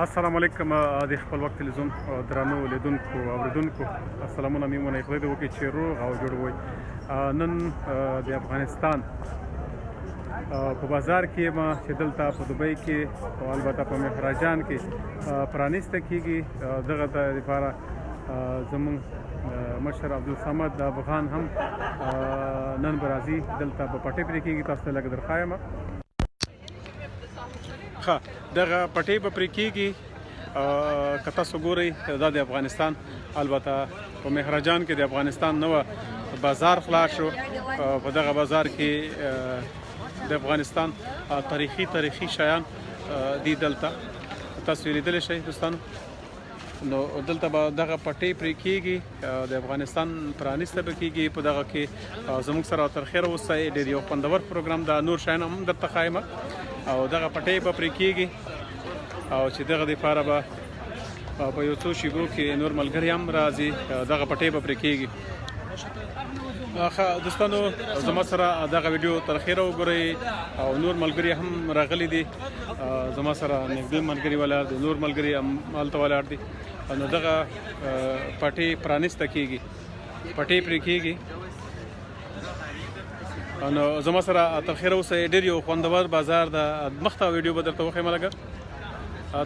السلام علیکم د خپل وخت تلویزیون درنو لیدونکو او اوریدونکو السلامونه میمونه خدای دې وکړي چې روغ او جوړ وي. نن د افغانستان په بازار کې ما چې دلته په دوبۍ کې او البته په مهرجان کې پرانیسته کېږي دغه لپاره زموږ مشر عبدالصمد افغان هم نن به راځي دلته په پټۍ پرې کېږي. تاسو ته لږ درښایم دغه پټۍ به پرې کېږي که تاسو ګورئ دا د افغانستان البته په مهرجان کې د افغانستان نوه بازار خلاص شو. په دغه بازار کې د افغانستان تاریخي شیان دي دلته تاسو لیدلی شئ دوستانو. نو دلته به دغه پټۍ پرې کېږي د افغانستان پرانیسته به کېږي. په دغه کې زموږ سره تر خیره اوسئ. ډېر یو خوندور پروګرام ده. نور شیان هم درته ښایم او دغه پټۍ به پرې کېږي او چې دغه دپاره به په یو څو شېبو کې نور ملګري هم راځي. دغه پټۍ به پرې کېږي. دوستانو زما سره دغه ویډیو تر اخره وګورئ او نور ملګري هم راغلي دي. زما سره نږدې ملګري ولاړ دي، نور ملګري هم هلته ولاړ دي. نو دغه پټۍ پرانیسته کېږي، پټۍ پرې کېږي. نو زما سره تر اخره اوسئ. ډېر یو خوندور بازار ده. مخته ویډیو به درته وښیم لږه.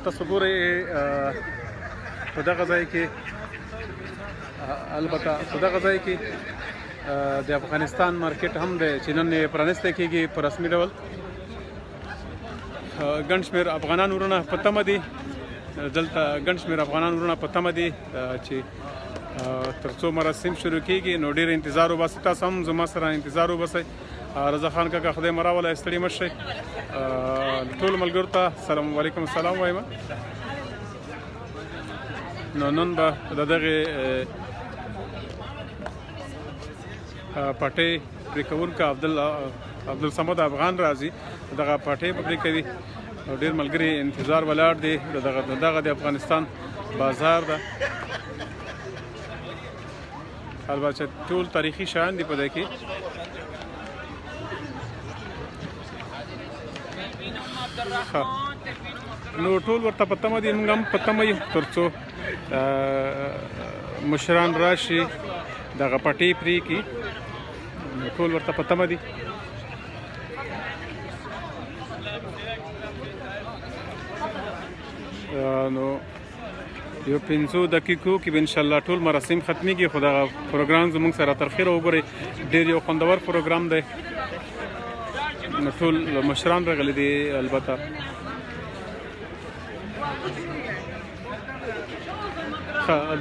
تاسو ګورئ په دغه ځای کې البته په دغه ځای کې د افغانستان مارکیټ هم دی چې نن یې پرانیسته کېږي په رسمي ډول. ګڼ شمېر افغانان ورونه په تمه دي دلته، ګڼ شمېر افغانان ورونه په تمه دي چې تر څو مراسم شروع کېږي. نو ډېر انتظار وباسئ. تاسو هم زما سره انتظار وباسئ. رضا خان کاکا خدای مو راولی، ستړي مه شئ. ټولو ملګرو ته سلام علیکم السلام وایم. نو نن به د دغې پټۍ پرې کوونکی عبدالصمد افغان راځي. دغه پټۍ به پرې کوي. ډېر ملګري انتظار ولاړ دي. دغه د افغانستان بازار ده. البته ټول تاریخي شیان دي په دې کې. نو ټول ورته په تمه دي، موږ هم په تمه یو تر څو مشران راشي دغه پټۍ پرې کړي. ټول ورته په تمه دي. نو یو 5 دقیقو کې به انشاءالله ټول مراسم ختمیږي. خو دغه پروګرام زموږ سره تر اخره وګورئ. ډېر یو خوندور پروګرام دی. ټول مشران راغلي دي. البته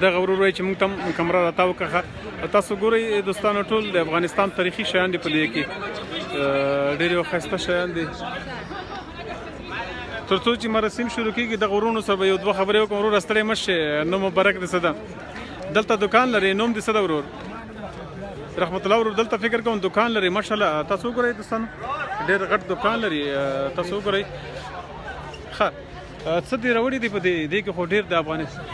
دغه ورور وایي چې موږ ته هم کمره راتاو کړه. تاسو ګورئ دوستانو ټول د افغانستان تاریخي شیان دي په دې کې. ډېر یو ښایسته شیان دي. تر څو چې مراسم شروع کېږي دغه ورونو سره به یو دوه خبرې وکړم. وروره ستړی مه شې. نوم مبارک دې څه ده؟ دلته دکان لري. نوم دې څه ده ورور؟ رحمت الله ورور دلته فکر کوم دکان لري. ماشاءالله تاسو وګورئ دوستانو ډېر غټ دکان لري. تاسو وګورئ ښه څه دې راوړي دي په دې کې. خو ډېر د افغانستان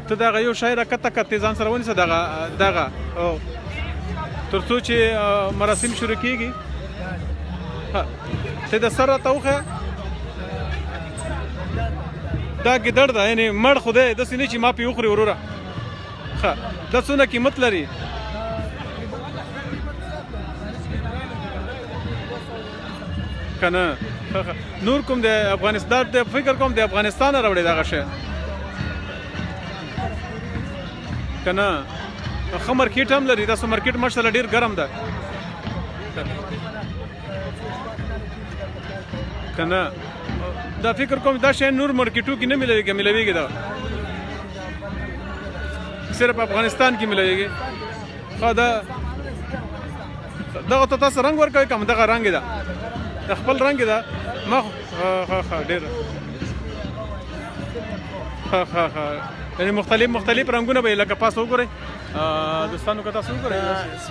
ته دغه یو شی راکته کړه ځان سره ونیسه دغه تر څو چې مراسم شروع کېږي. ته د سر راته وښیه. دا ګیدړ ده، یعنې مړ خو دی، داسې نه چې ما پې وخوري وروره. ښه دا څونه قیمت لري؟ که نه نور کوم د افغانستان فکر کوم د افغانستان راوړی دغه شی که نه؟ ښه مارکیټ هم لري. تاسو مارکیټ ماشاءالله ډېر ګرم ده که نه؟ دا فکر کوم دا شی نور مارکیټو کې نه ملویږي. دا صرف افغانستان کې ملویږي. ښه دغه ته تاسو رنګ ورکوئ که دغه رنګ ده؟ د خپل رنګ ده. ما ښه ډېر ښه یعنې مختلف رنګونه به یې لکه پاس وګورئ دوستانو. که تاسو وګورئ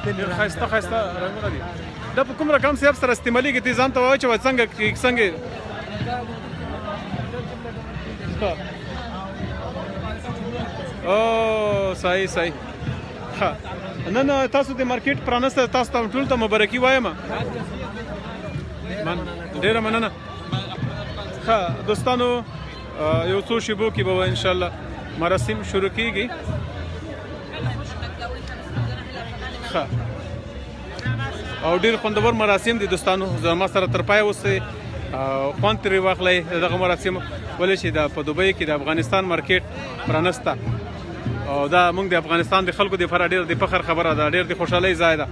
ډېر ښایسته رنګونه دي. دا په کوم رقم صاحب سره استعمالېږي؟ ته ځان ته ووایه چې څنګه صحیح. ښه نن تاسو د مارکیټ پرانسته. تاسو ته ټول ته مبارکي وایم. ډېره مننه. ښه دوستانو یو څو شیبو کې به ان شاء الله مراسم شروع کیږي. او ډیر خوندور مراسم دي دوستانو، زما سره تر پای اوسئ، خوند ترې واخلئ دغه مراسم. ولې چې په دوبۍ کې د افغانستان مارکیټ پرانسته او دا موږ د افغانستان د خلکو دپاره ډېر د فخر خبره ده، ډېر د خوشحالۍ ځای ده.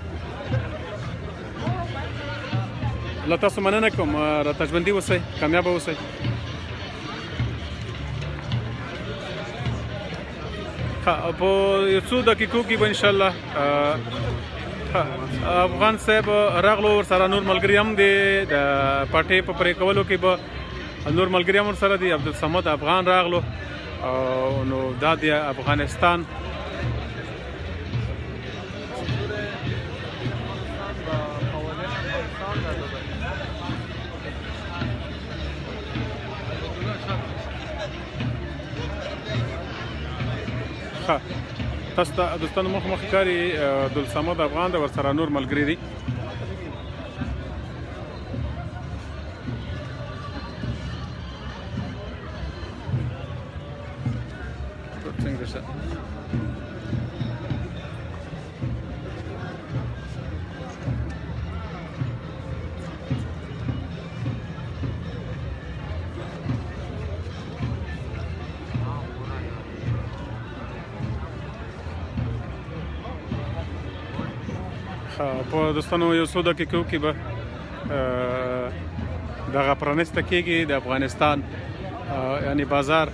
له تاسو مننه کوم، راته ژوندي اوسئ، کامیابه اوسئ. په یو څو دقیقو کې به انشاءالله افغان صاحب راغلو، ورسره نور ملګري هم دي، د پټۍ په پرې کولو کې به نور ملګري هم ورسره دي. عبدالصمد افغان راغلو، نو دا د افغانستان تاسو ته دوستانو مخ ښکاري عبدالصمد افغان د ورسره نور ملګري دي. په دوستانو یو څو دقیقو کې به دغه پرانسته کېږي د افغانستان یعنی بازار.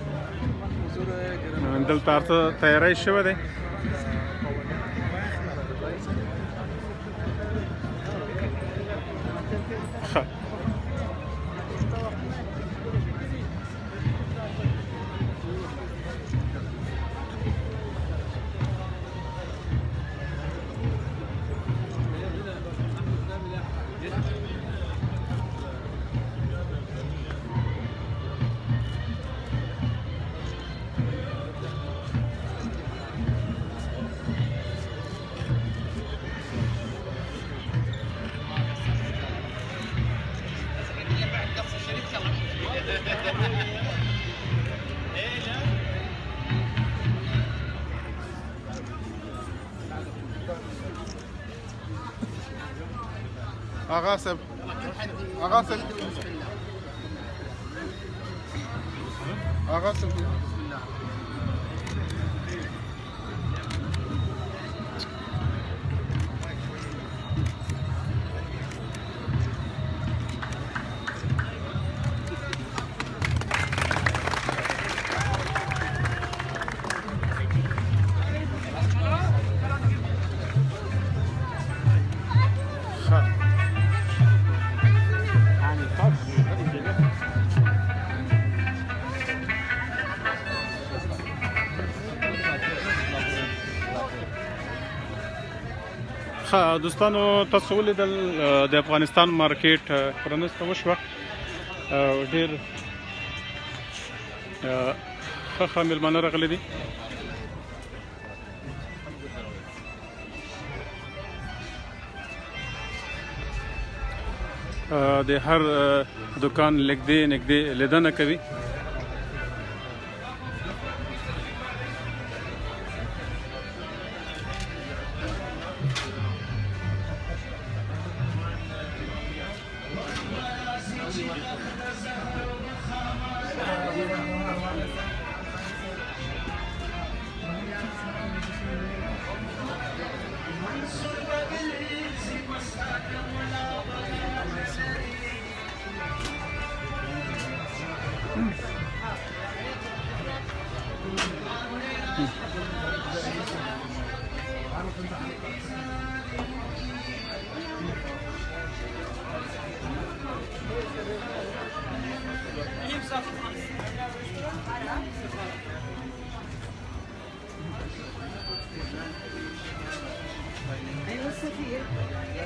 دلته هر څه تیاری شوی دی. آقا صاحب دوستانو تاسو ولیدل د افغانستان مارکیټ پرانسته وشوه، ډېر ښه میلمانه راغلي دي. د هر دکان نږدې لیدنه کوي.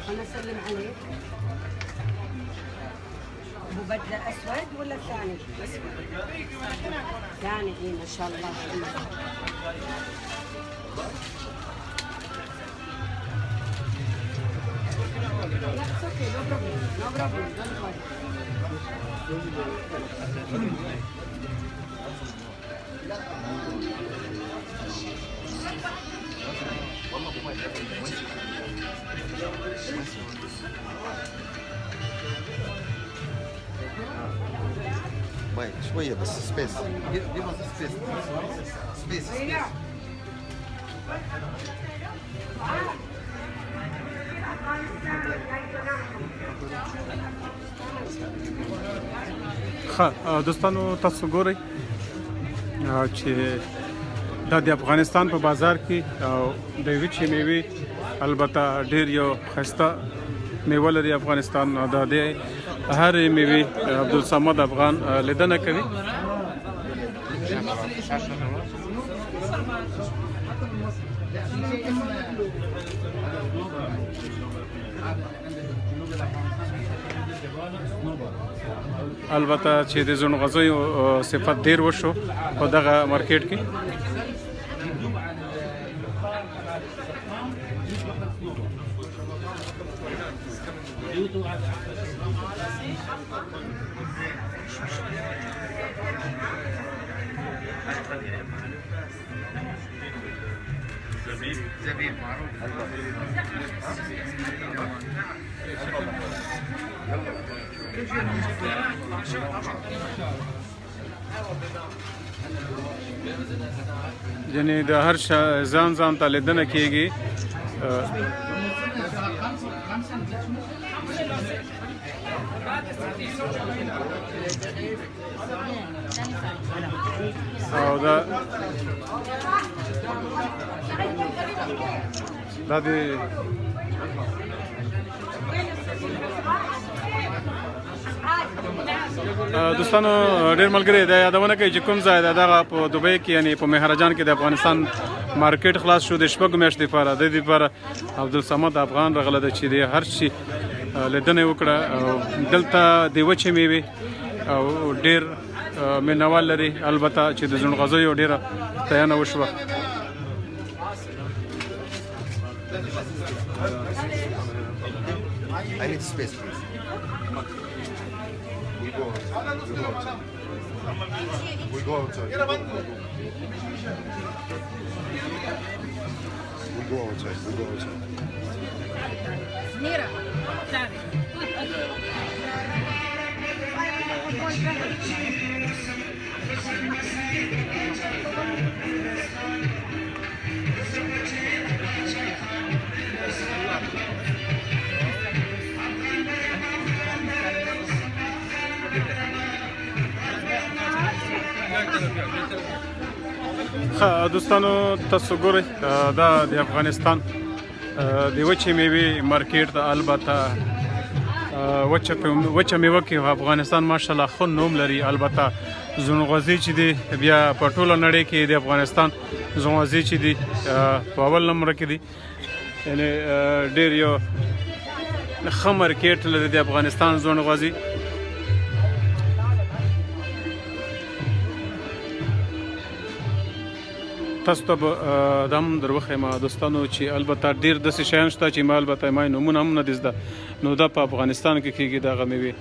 أنا أسلم عليك. أبو بدلة أسود ولا الثاني؟ أسود. ثاني إيه ما شاء الله. لا it's okay, no problem, no problem, don't worry. ماي شويه بس سبيس. give us space. Space. دوستانو تاسو ګورئ چې دا د افغانستان په بازار کې د وچې میوې البته ډېر یو ښایسته میوه لري افغانستان. د دې هرې میوې عبدالصمد افغان لیدنه کوي. البته چې د ځونغځیو صفت ډېر وشو په دغه مارکیټ کې. یعنی د هر ځان ته لیدنه کېږي. او دا د دوستانو ډېر ملګري دا یادونه کوي چې کوم ځای دغه په دوبۍ کې یعنی په مهرجان کې د افغانستان مارکیټ خلاص شو د شپږو میاشتو لپاره. د دې لپاره عبدالصمد افغان راغلی دی چې د هر شي لیدنه یې وکړه. دلته د وچې میوې او ډېر مینوال لري. البته چې د ځونغځیو ډېره ستاینه وشوه. I need space, please. We go outside. We go outside. Mira, sabe. دوستانو تاسو ګورئ دا د افغانستان د وچې میوې مارکیټ ده. البته وچه میوه کې افغانستان ماشاءالله ښه نوم لري. البته ځونغځي چې دي بیا په ټوله نړۍ کې د افغانستان ځونغځي چې دي په اول نمبر کې دي. یعنې ډېر یو ښه مارکیټ لري د افغانستان ځونغځي. تاسو ته به دا هم در وښیم دوستانو چې البته ډېر داسې شیان شته چې ما البته ما نومونه هم نه دي زده. نو دا په افغانستان کې کېږي دغه میوې.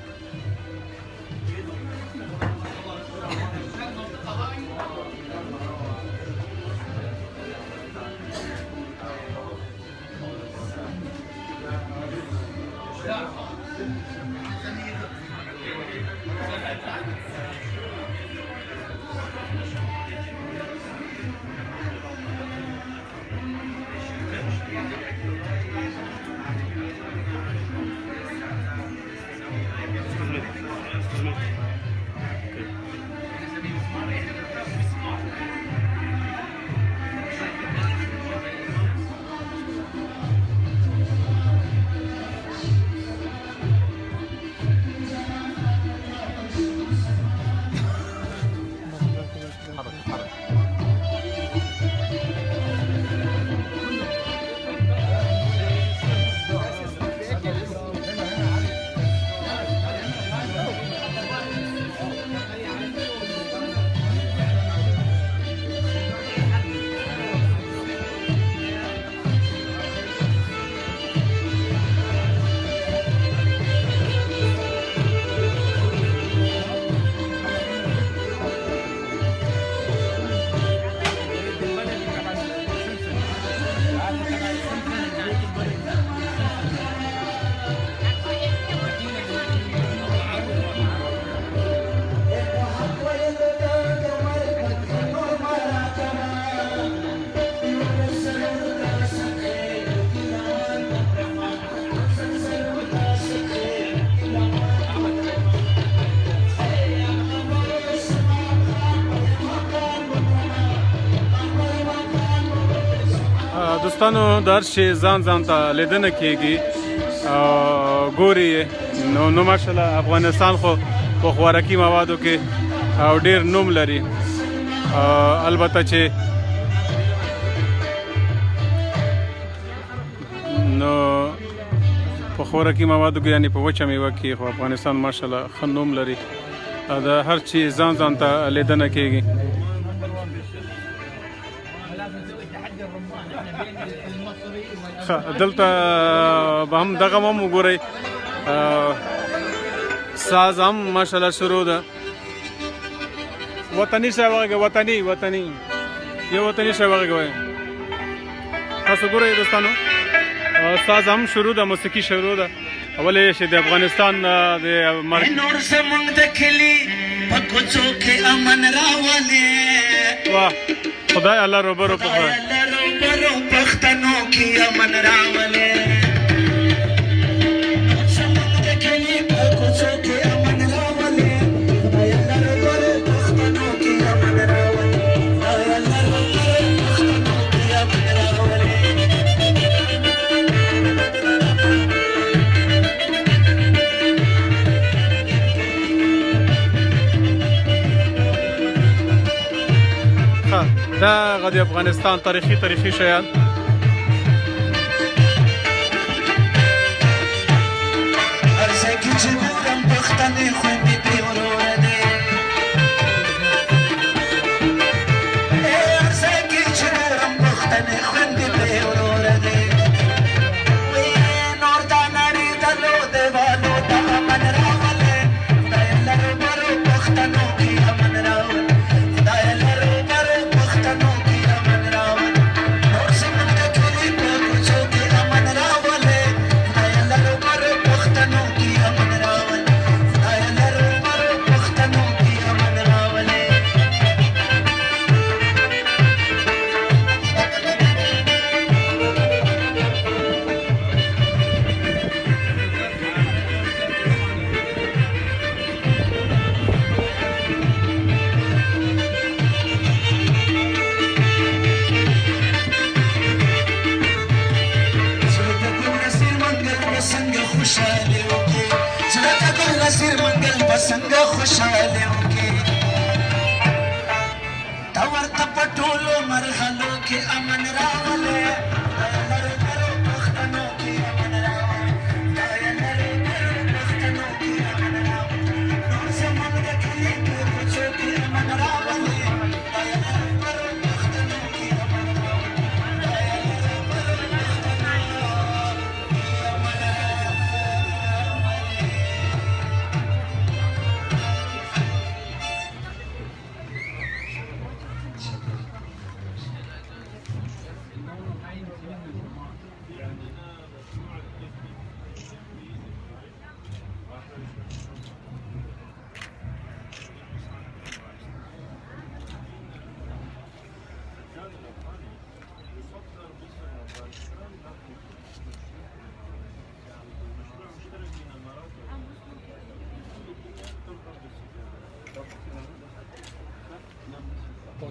دوستانو د هر شي ځان ته لیدنه کیږي ګوري نو ماشاءالله افغانستان خو په خوراکي موادو کې او ډیر نوم لري البته چې نو په خوراکي موادو کې یعنی په وچه میوه کې خو افغانستان ماشاءالله ښه نوم لري د هر چی ځان ته لیدنه کیږي دلته به هم دغه هم وګورئ ساز هم ماشاءالله شروع ده وطني شی وغږوئ وطني یو وطني شی وغږوئ تاسو ګورئ دوستانو ساز هم شروع ده موسیقي شروع ده ولې چې د افغانستان د نور زمونږ د کلي په کوڅو کې امن راولې واه خدای الله روبرو په خدای الله روبرو پښتنو کې امن راولې نور زمونږ د کلي په کوڅو کې امن راولې خدای الله روبرو پښتنو کې امن راولې خدای الله روبرو پښتنو کې امن راولې دا د افغانستان تاریخي شیان هر ځای کې چې ګورم پښتنې خویندې پرې وروره دی هر ځای کې چې ګورم پښتنې خویندې پرې وروره دی نور دا نړۍ د لو دیوالو ته امن راولې خدای الله روبرو پښتنو کې امن راولې خدای الله روبرو پښتنو کې امن راولې نور زموږ د کلي په کوڅو کې امن راولې خدای الله روبرو پښتنو کې امن راولې خدای الله روبرو پښتنو کې امن راولې زړه ته ګل نصیر منګل به څنګه خوشحالي وکړي زړه ته ګل نصیر منګل به څنګه خوشحالي وکړي تا ورته په ټولو مرحلو کې امن راولې خدای الله روبرو پښتنو کې امن راولې خدای الله روبرو پښتنو کې امن راولې نور زموږ د کلي په کوڅو کې امن راولې خدای الله روبرو پښتنو کې امن راولې خدای الله روبرو پښتنو کې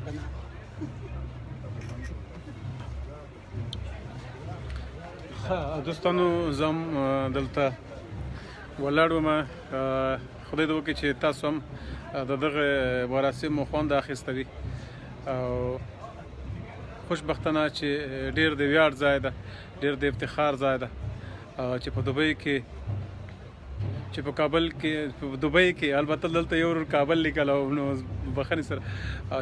امن دوستانو زم دلته ولاړ وم خدای دې وکړي چې تاسو هم د دغه مراسمو خوند اخیسته وي او خوشبختانه چې ډیر د ویاړ ځای ده ډیر د افتخار ځای ده چې په دوبۍ کې چې په کابل کې په دوبۍ کې البته دلته یو کابل لیکل او نو بخښنې سره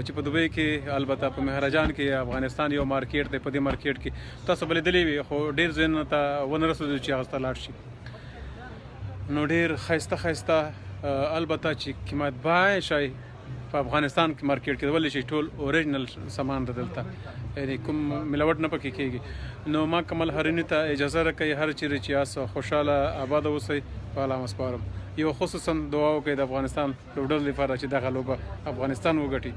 چې په دوبۍ کې البته په مهرجان کې افغانستان یو مارکیټ دی په دې مارکیټ کې تاسو به لیدلی وي خو ډېر ځایونو ته ونه رسېدو چې هغه ته لاړ شي نو ډېر ښایسته البته چې قیمت بای شی په افغانستان کې مارکیټ کې ولې چې ټول اوریجنل سامان ده دلته یعنی کوم ملاوټ نه پکې کېږي نو ما کمل هرینې ته اجازه راکوي هر چیرې چې یاست خوشحاله آباده اوسئ په الله مسپارم یو خصوصا دعا وکړئ د افغانستان لوبډلو لپاره چې دغه لوبه افغانستان وګټي